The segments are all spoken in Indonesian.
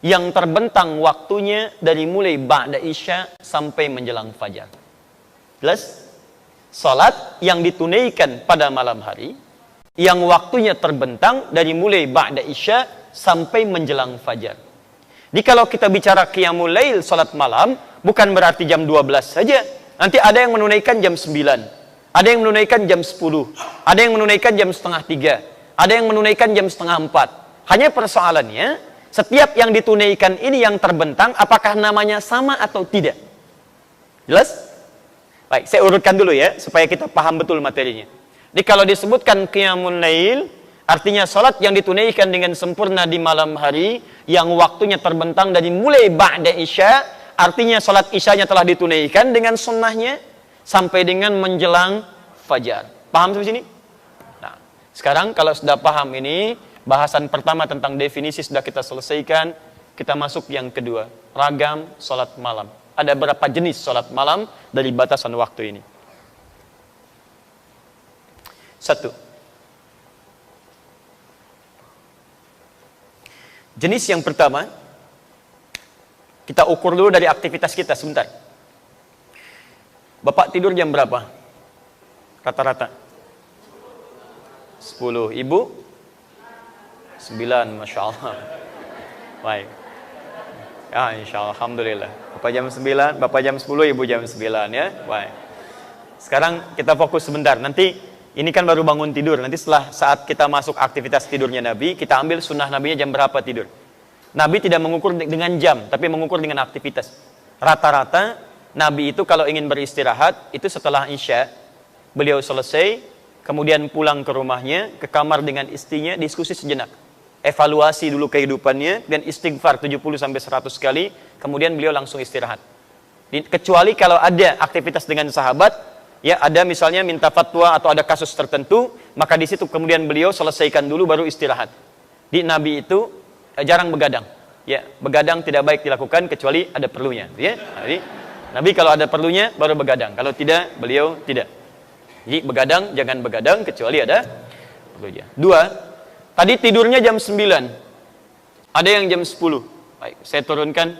yang terbentang waktunya dari mulai ba'da isya sampai menjelang fajar. Jelas? Salat yang ditunaikan pada malam hari yang waktunya terbentang dari mulai ba'da isya sampai menjelang fajar. Jadi kalau kita bicara qiyamul lail, salat malam, bukan berarti jam 12 saja. Nanti ada yang menunaikan jam 9, ada yang menunaikan jam 10, ada yang menunaikan jam setengah 3, ada yang menunaikan jam setengah 4. Hanya persoalannya, setiap yang ditunaikan ini yang terbentang, apakah namanya sama atau tidak? Jelas? Baik, saya urutkan dulu ya, supaya kita paham betul materinya. Jadi kalau disebutkan qiyamul lail, artinya salat yang ditunaikan dengan sempurna di malam hari, yang waktunya terbentang dari mulai ba'da isya, artinya salat isyanya telah ditunaikan dengan sunnahnya, sampai dengan menjelang fajar. Paham sampai sini? Nah, sekarang kalau sudah paham ini, bahasan pertama tentang definisi sudah kita selesaikan, kita masuk yang kedua, ragam salat malam. Ada berapa jenis salat malam dari batasan waktu ini? Satu, jenis yang pertama, kita ukur dulu dari aktivitas kita sebentar. Bapak tidur jam berapa? Rata-rata 10. Ibu? 9, Masya Allah. Baik. Ya, Insya Allah, Alhamdulillah. Bapak jam 9, Bapak jam 10, Ibu jam 9 ya. Baik. Sekarang kita fokus sebentar. Nanti, ini kan baru bangun tidur. Nanti setelah saat kita masuk aktivitas tidurnya Nabi, kita ambil sunnah Nabinya jam berapa tidur. Nabi tidak mengukur dengan jam, tapi mengukur dengan aktivitas. Rata-rata, Nabi itu kalau ingin beristirahat, itu setelah Isya, beliau selesai, kemudian pulang ke rumahnya, ke kamar dengan istrinya, diskusi sejenak. Evaluasi dulu kehidupannya, dan istighfar 70-100 kali, kemudian beliau langsung istirahat. Kecuali kalau ada aktivitas dengan sahabat, ya ada misalnya minta fatwa atau ada kasus tertentu, maka di situ kemudian beliau selesaikan dulu baru istirahat. Di Nabi itu jarang begadang. Ya, begadang tidak baik dilakukan kecuali ada perlunya, ya. Jadi Nabi kalau ada perlunya baru begadang. Kalau tidak, beliau tidak. Jadi begadang jangan begadang kecuali ada perlunya. Dua, tadi tidurnya jam 9. Ada yang jam 10. Baik, saya turunkan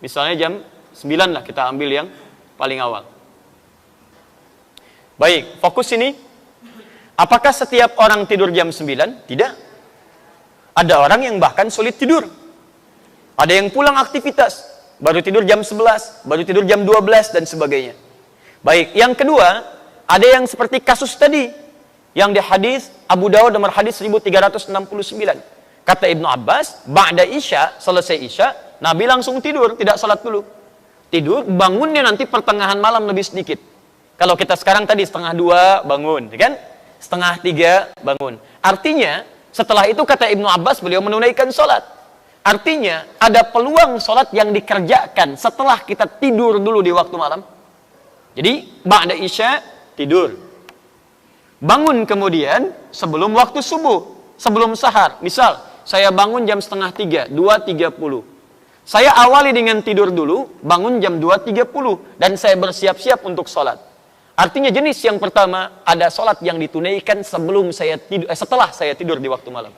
misalnya jam 9 lah, kita ambil yang paling awal. Baik, fokus ini. Apakah setiap orang tidur jam 9? Tidak. Ada orang yang bahkan sulit tidur. Ada yang pulang aktivitas, baru tidur jam 11, baru tidur jam 12, dan sebagainya. Baik, yang kedua, ada yang seperti kasus tadi, yang di hadis Abu Dawud nomor hadis 1369. Kata Ibnu Abbas, ba'da isya, selesai isya, Nabi langsung tidur, tidak salat dulu. Tidur, bangunnya nanti pertengahan malam lebih sedikit. Kalau kita sekarang tadi 1:30 bangun, kan? 2:30 bangun. Artinya, setelah itu kata Ibnu Abbas, beliau menunaikan sholat. Artinya, ada peluang sholat yang dikerjakan setelah kita tidur dulu di waktu malam. Jadi, ba'da isya, tidur. Bangun kemudian, sebelum waktu subuh, sebelum sahar. Misal, saya bangun jam 2:30, 2:30. Saya awali dengan tidur dulu, bangun jam 2:30, dan saya bersiap-siap untuk sholat. Artinya jenis yang pertama, ada sholat yang ditunaikan sebelum saya tidur, setelah saya tidur di waktu malam.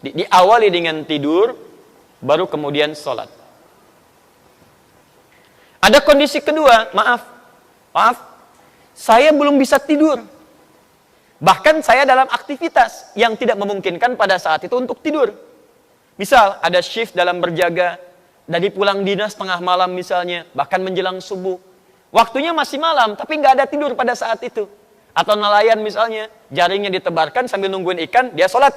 Diawali dengan tidur, baru kemudian sholat. Ada kondisi kedua, maaf, saya belum bisa tidur. Bahkan saya dalam aktivitas yang tidak memungkinkan pada saat itu untuk tidur. Misal, ada shift dalam berjaga, dari pulang dinas tengah malam misalnya, bahkan menjelang subuh. Waktunya masih malam, tapi nggak ada tidur pada saat itu. Atau nelayan misalnya, jaringnya ditebarkan sambil nungguin ikan, dia sholat.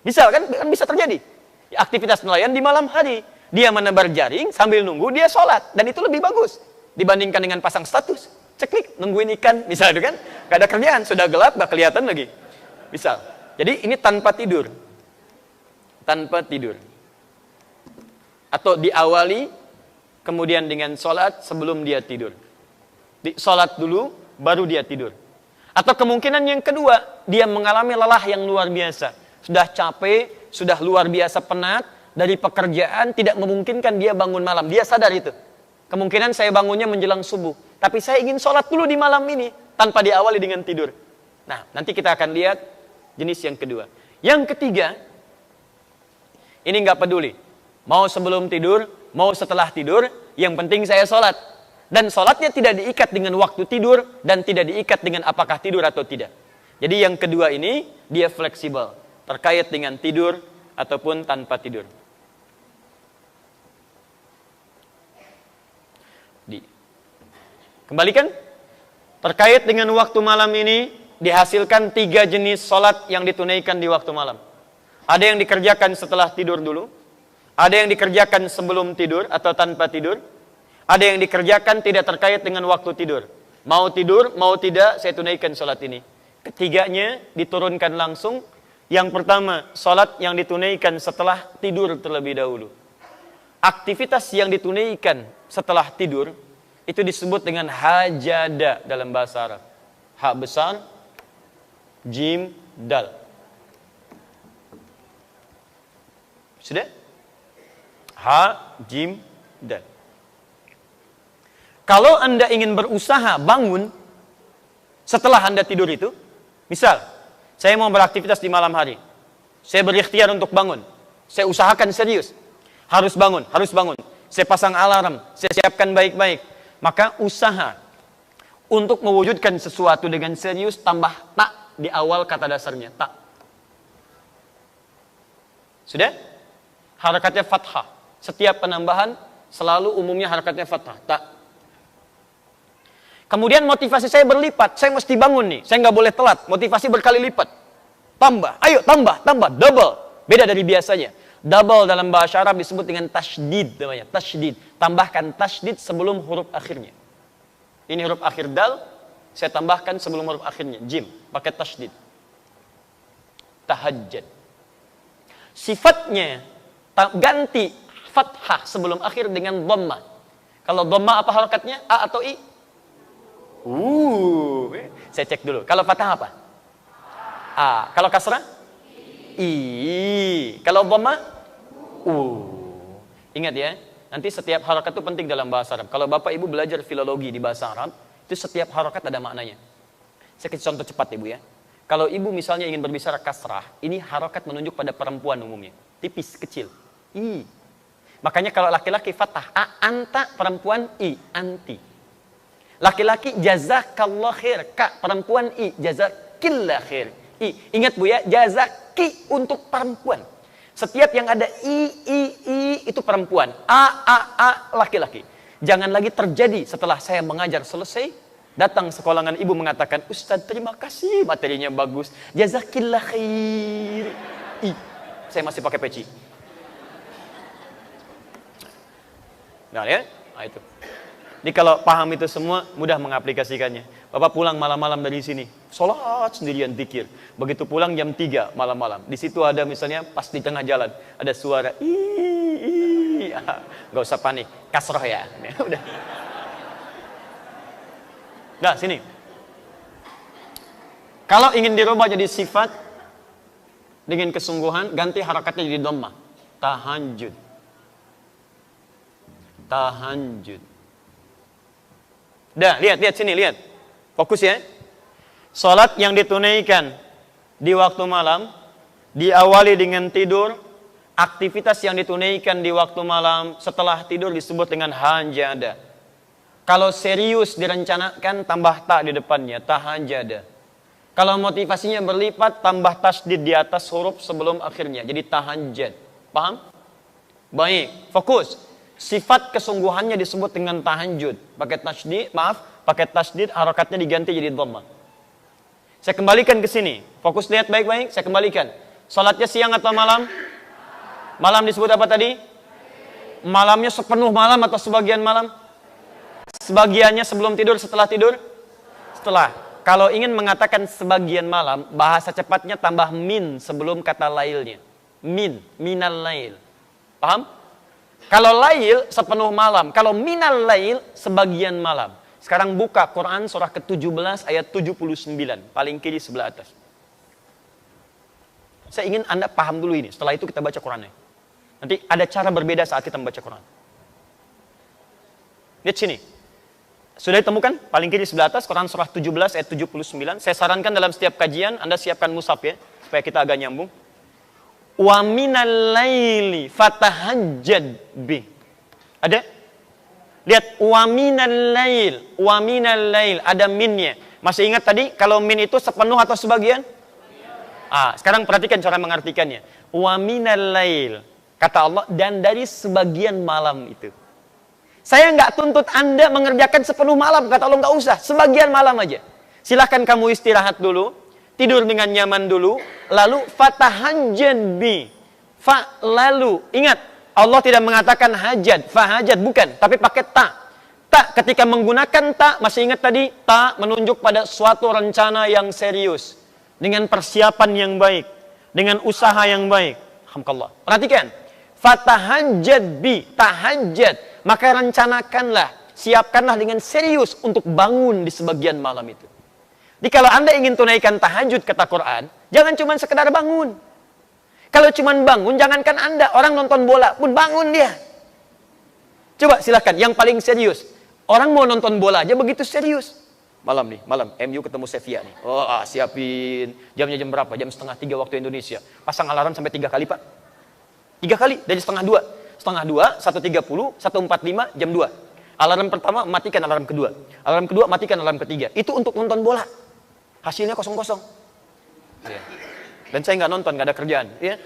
Bisa kan bisa terjadi. Aktivitas nelayan di malam hari. Dia menebar jaring sambil nunggu, dia sholat. Dan itu lebih bagus dibandingkan dengan pasang status. Ceklik, nungguin ikan, misalnya kan. Nggak ada kerjaan, sudah gelap, nggak kelihatan lagi. Misal. Jadi ini tanpa tidur. Tanpa tidur. Atau diawali kemudian dengan sholat sebelum dia tidur. Sholat dulu, baru dia tidur. Atau kemungkinan yang kedua, dia mengalami lelah yang luar biasa. Sudah capek, sudah luar biasa penat, dari pekerjaan tidak memungkinkan dia bangun malam. Dia sadar itu. Kemungkinan saya bangunnya menjelang subuh. Tapi saya ingin sholat dulu di malam ini, tanpa diawali dengan tidur. Nah, nanti kita akan lihat jenis yang kedua. Yang ketiga, ini nggak peduli. Mau sebelum tidur, mau setelah tidur, yang penting saya sholat. Dan sholatnya tidak diikat dengan waktu tidur, dan tidak diikat dengan apakah tidur atau tidak. Jadi yang kedua ini, dia fleksibel. Terkait dengan tidur, ataupun tanpa tidur. Kembalikan. Terkait dengan waktu malam ini, dihasilkan 3 jenis sholat yang ditunaikan di waktu malam. Ada yang dikerjakan setelah tidur dulu. Ada yang dikerjakan sebelum tidur atau tanpa tidur. Ada yang dikerjakan tidak terkait dengan waktu tidur. Mau tidur, mau tidak, saya tunaikan sholat ini. Ketiganya diturunkan langsung. Yang pertama, sholat yang ditunaikan setelah tidur terlebih dahulu. Aktivitas yang ditunaikan setelah tidur, itu disebut dengan hajada dalam bahasa Arab. Ha besar, jim, dal. Sudah? Ha, jim, dal. Kalau Anda ingin berusaha bangun setelah Anda tidur itu, misal, saya mau beraktivitas di malam hari. Saya berikhtiar untuk bangun. Saya usahakan serius. Harus bangun, harus bangun. Saya pasang alarm, saya siapkan baik-baik. Maka usaha untuk mewujudkan sesuatu dengan serius tambah tak di awal kata dasarnya, tak. Sudah? Harakatnya fathah. Setiap penambahan selalu umumnya harakatnya fathah, tak. Kemudian motivasi saya berlipat, saya mesti bangun nih, saya nggak boleh telat, motivasi berkali lipat. Tambah, ayo tambah, double. Beda dari biasanya. Double dalam bahasa Arab disebut dengan tasydid namanya, tasydid. Tambahkan tasydid sebelum huruf akhirnya. Ini huruf akhir dal, saya tambahkan sebelum huruf akhirnya, jim, pakai tasydid. Tahajjud. Sifatnya ganti fathah sebelum akhir dengan dhammah. Kalau dhammah apa harakatnya? A atau I? Saya cek dulu. Kalau fathah apa? A. Kalau kasrah? I. Kalau dhammah? Ingat ya, nanti setiap harakat itu penting dalam bahasa Arab. Kalau Bapak Ibu belajar filologi di bahasa Arab, itu setiap harakat ada maknanya. Saya kasih contoh cepat Ibu ya. Kalau Ibu misalnya ingin berbicara kasrah, ini harakat menunjuk pada perempuan umumnya. Tipis, kecil. I. Makanya kalau laki-laki fathah, A, anta, perempuan, I, anti. Laki-laki jazakallah khair, Ka, perempuan, I, jazakillah khair. I. Ingat Bu ya, jazaki untuk perempuan. Setiap yang ada I itu perempuan. A, laki-laki. Jangan lagi terjadi setelah saya mengajar selesai, datang sekolangan ibu mengatakan, Ustaz terima kasih, materinya bagus. Jazakillah khair. I. Saya masih pakai peci. Nah ya, nah, itu. Jadi kalau paham itu semua, mudah mengaplikasikannya. Bapak pulang malam-malam dari sini, sholat sendirian zikir. Begitu pulang jam 3 malam-malam. Di situ ada misalnya pas di tengah jalan, ada suara nggak usah panik, kasroh ya. Udah. Nah sini. Kalau ingin dirubah jadi sifat dengan kesungguhan, ganti harakatnya jadi dhammah. Tahajud. Tahajud. Dah, lihat sini, lihat. Fokus ya. Salat yang ditunaikan di waktu malam diawali dengan tidur. Aktivitas yang ditunaikan di waktu malam setelah tidur disebut dengan hajada. Kalau serius direncanakan tambah ta di depannya, tahajada. Kalau motivasinya berlipat tambah tasdid di atas huruf sebelum akhirnya, jadi tahajjud. Paham? Baik, fokus. Sifat kesungguhannya disebut dengan tahajud. Pakai tasdid, harakatnya diganti jadi dhammah. Saya kembalikan ke sini. Fokus lihat baik-baik, saya kembalikan. Salatnya siang atau malam? Malam disebut apa tadi? Malamnya sepenuh malam atau sebagian malam? Sebagiannya sebelum tidur, setelah tidur? Setelah. Kalau ingin mengatakan sebagian malam, bahasa cepatnya tambah min sebelum kata lailnya. Minal lail. Paham? Kalau lail sepenuh malam, kalau minal lail sebagian malam. Sekarang buka Quran surah ke-17 ayat 79, paling kiri sebelah atas. Saya ingin Anda paham dulu ini, setelah itu kita baca Qurannya. Nanti ada cara berbeda saat kita membaca Quran. Lihat sini. Sudah ditemukan? Paling kiri sebelah atas, Quran surah 17 ayat 79. Saya sarankan dalam setiap kajian, Anda siapkan mushaf ya, supaya kita agak nyambung. Wa minal laili fatahajjad bi. Ada? Lihat, wa minal lail, ada minnya. Masih ingat tadi kalau min itu sepenuh atau sebagian? Sekarang perhatikan cara mengartikannya. Wa minal lail, kata Allah, dan dari sebagian malam itu. Saya nggak tuntut Anda mengerjakan sepenuh malam, kata Allah, nggak usah, sebagian malam aja. Silahkan kamu istirahat dulu, tidur dengan nyaman dulu, lalu fatahajjad bi. Lalu, ingat, Allah tidak mengatakan hajat, fahajat, bukan, tapi pakai ta. Ta, ketika menggunakan ta, masih ingat tadi, ta menunjuk pada suatu rencana yang serius, dengan persiapan yang baik, dengan usaha yang baik. Alhamdulillah. Perhatikan, fatahajjad bi, tahajjad, maka rencanakanlah, siapkanlah dengan serius untuk bangun di sebagian malam itu. Jadi kalau Anda ingin tunaikan tahajud, kata Quran, jangan cuma sekedar bangun. Kalau cuma bangun, jangankan Anda, orang nonton bola pun bangun dia. Coba silakan, yang paling serius. Orang mau nonton bola aja begitu serius. Malam nih, malam, MU ketemu Sevilla nih. Siapin. Jamnya jam berapa? Jam 2:30 waktu Indonesia. Pasang alarm sampai 3 kali, Pak. 3 kali, dari 1:30. 1:30, 1:30, 1:45, jam 2. Alarm pertama, matikan alarm kedua. Alarm kedua, matikan alarm ketiga. Itu untuk nonton bola. Hasilnya kosong-kosong. Dan saya nggak nonton, nggak ada kerjaan. Ya.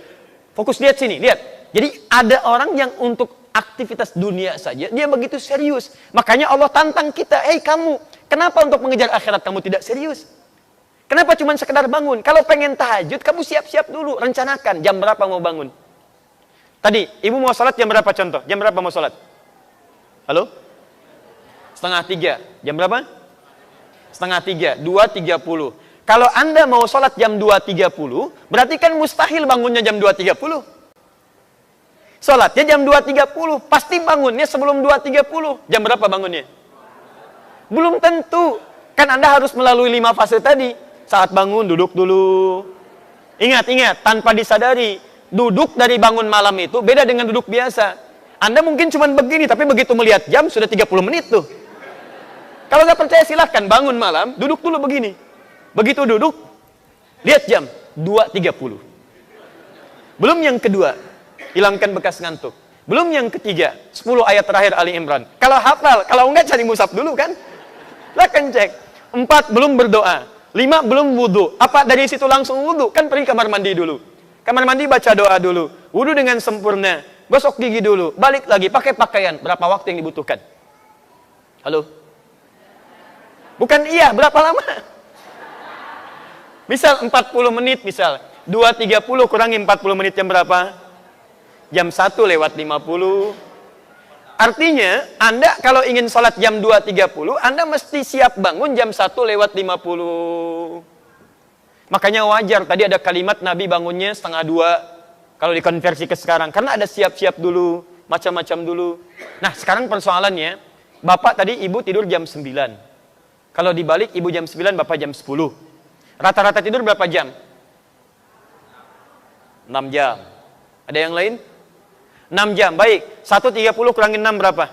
Fokus, lihat sini, lihat. Jadi ada orang yang untuk aktivitas dunia saja, dia begitu serius. Makanya Allah tantang kita, kamu, kenapa untuk mengejar akhirat kamu tidak serius? Kenapa cuma sekedar bangun? Kalau pengen tahajud, kamu siap-siap dulu, rencanakan jam berapa mau bangun. Tadi, ibu mau sholat jam berapa contoh? Jam berapa mau sholat? Halo? 2:30. Jam berapa? 2:30, 2:30. Kalau Anda mau sholat jam 2:30, berarti kan mustahil bangunnya jam 2:30. Sholatnya jam 2:30, pasti bangunnya sebelum 2:30. Jam berapa bangunnya? Belum tentu. Kan Anda harus melalui 5 fase tadi. Saat bangun, duduk dulu. Ingat, tanpa disadari, duduk dari bangun malam itu beda dengan duduk biasa. Anda mungkin cuma begini, tapi begitu melihat jam, sudah 30 menit tuh. Kalau nggak percaya, silahkan bangun malam, duduk dulu begini. Begitu duduk, lihat jam, 2:30. Belum yang kedua, hilangkan bekas ngantuk. Belum yang ketiga, 10 ayat terakhir Ali Imran. Kalau hafal, kalau enggak cari mushaf dulu kan. Silahkan cek. 4, belum berdoa. 5, belum wudhu. Apa dari situ langsung wudhu? Kan pergi kamar mandi dulu. Kamar mandi baca doa dulu. Wudhu dengan sempurna. Gosok gigi dulu. Balik lagi, pakai pakaian. Berapa waktu yang dibutuhkan? Halo? Bukan iya, berapa lama? Misal 40 menit, misal 2:30 kurangi 40 menit jam berapa? Jam 1:50. Artinya, Anda kalau ingin sholat jam 2:30, Anda mesti siap bangun jam 1:50. Makanya wajar, tadi ada kalimat Nabi bangunnya 1:30, kalau dikonversi ke sekarang. Karena ada siap-siap dulu, macam-macam dulu. Nah, sekarang persoalannya, Bapak tadi, Ibu tidur jam 9. Kalau dibalik, Ibu jam 9, Bapak jam 10. Rata-rata tidur berapa jam? 6 jam. Ada yang lain? 6 jam, baik. 1:30 kurangin 6 berapa?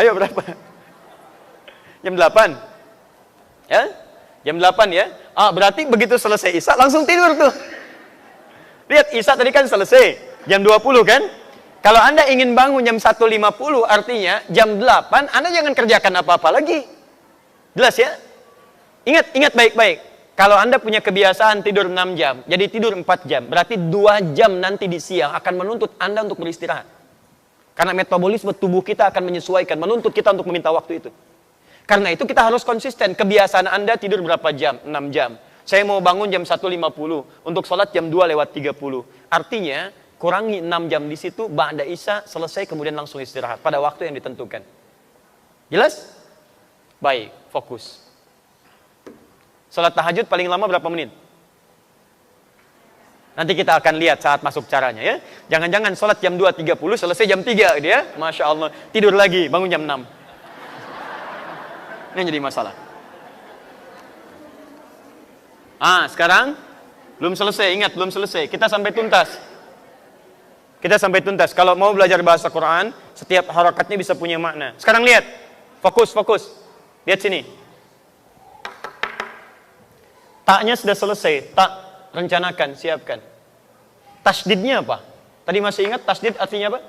Ayo berapa? Jam 8? Ya? Jam 8 ya? Berarti begitu selesai Isya langsung tidur tuh. Lihat, Isya tadi kan selesai. Jam 20 kan? Kalau Anda ingin bangun jam 1:50, artinya jam 8, Anda jangan kerjakan apa-apa lagi. Jelas ya? Ingat baik-baik. Kalau Anda punya kebiasaan tidur 6 jam, jadi tidur 4 jam, berarti 2 jam nanti di siang akan menuntut Anda untuk beristirahat. Karena metabolisme tubuh kita akan menyesuaikan, menuntut kita untuk meminta waktu itu. Karena itu kita harus konsisten. Kebiasaan Anda tidur berapa jam? 6 jam. Saya mau bangun jam 1:50, untuk sholat jam 2:30. Artinya, kurangi 6 jam di situ, ba'da Isya selesai, kemudian langsung istirahat pada waktu yang ditentukan. Jelas? Baik, fokus. Salat tahajud paling lama berapa menit? Nanti kita akan lihat saat masuk caranya ya. Jangan-jangan salat jam 2:30 selesai jam 3 gitu ya. Masya Allah, tidur lagi, bangun jam 6. Ini yang jadi masalah. Sekarang belum selesai, ingat belum selesai. Kita sampai tuntas. Kalau mau belajar bahasa Quran, setiap harakatnya bisa punya makna. Sekarang lihat. Fokus. Lihat sini. Taknya sudah selesai. Tak, rencanakan, siapkan. Tasdidnya apa? Tadi masih ingat tasdid artinya apa?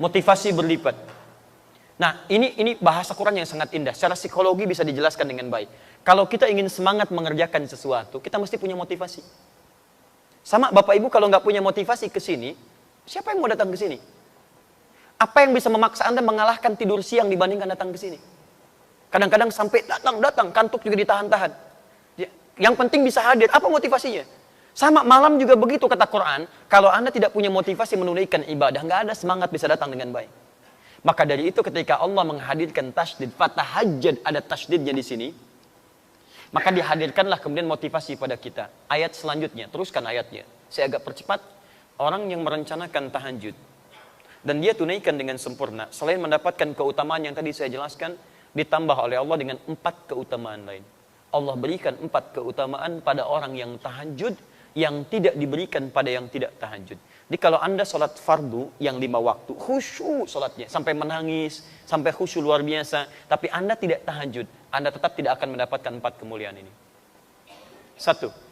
Motivasi berlipat. Nah, ini bahasa Quran yang sangat indah. Secara psikologi bisa dijelaskan dengan baik. Kalau kita ingin semangat mengerjakan sesuatu, kita mesti punya motivasi. Sama Bapak Ibu kalau nggak punya motivasi ke sini, siapa yang mau datang ke sini? Apa yang bisa memaksa Anda mengalahkan tidur siang dibandingkan datang ke sini? Kadang-kadang sampai datang, kantuk juga ditahan-tahan. Yang penting bisa hadir. Apa motivasinya? Sama malam juga begitu kata Quran. Kalau Anda tidak punya motivasi menunaikan ibadah, nggak ada semangat bisa datang dengan baik. Maka dari itu ketika Allah menghadirkan tasydid, fatahajjad, ada tasydidnya di sini. Maka dihadirkanlah kemudian motivasi pada kita. Ayat selanjutnya, teruskan ayatnya. Saya agak percepat. Orang yang merencanakan tahajud dan dia tunaikan dengan sempurna, selain mendapatkan keutamaan yang tadi saya jelaskan, ditambah oleh Allah dengan 4 keutamaan lain. Allah berikan 4 keutamaan pada orang yang tahajud yang tidak diberikan pada yang tidak tahajud. Jadi kalau Anda sholat fardu yang 5 waktu, khusyuk sholatnya, sampai menangis, sampai khusyuk luar biasa, tapi Anda tidak tahajud, Anda tetap tidak akan mendapatkan 4 kemuliaan ini. 1.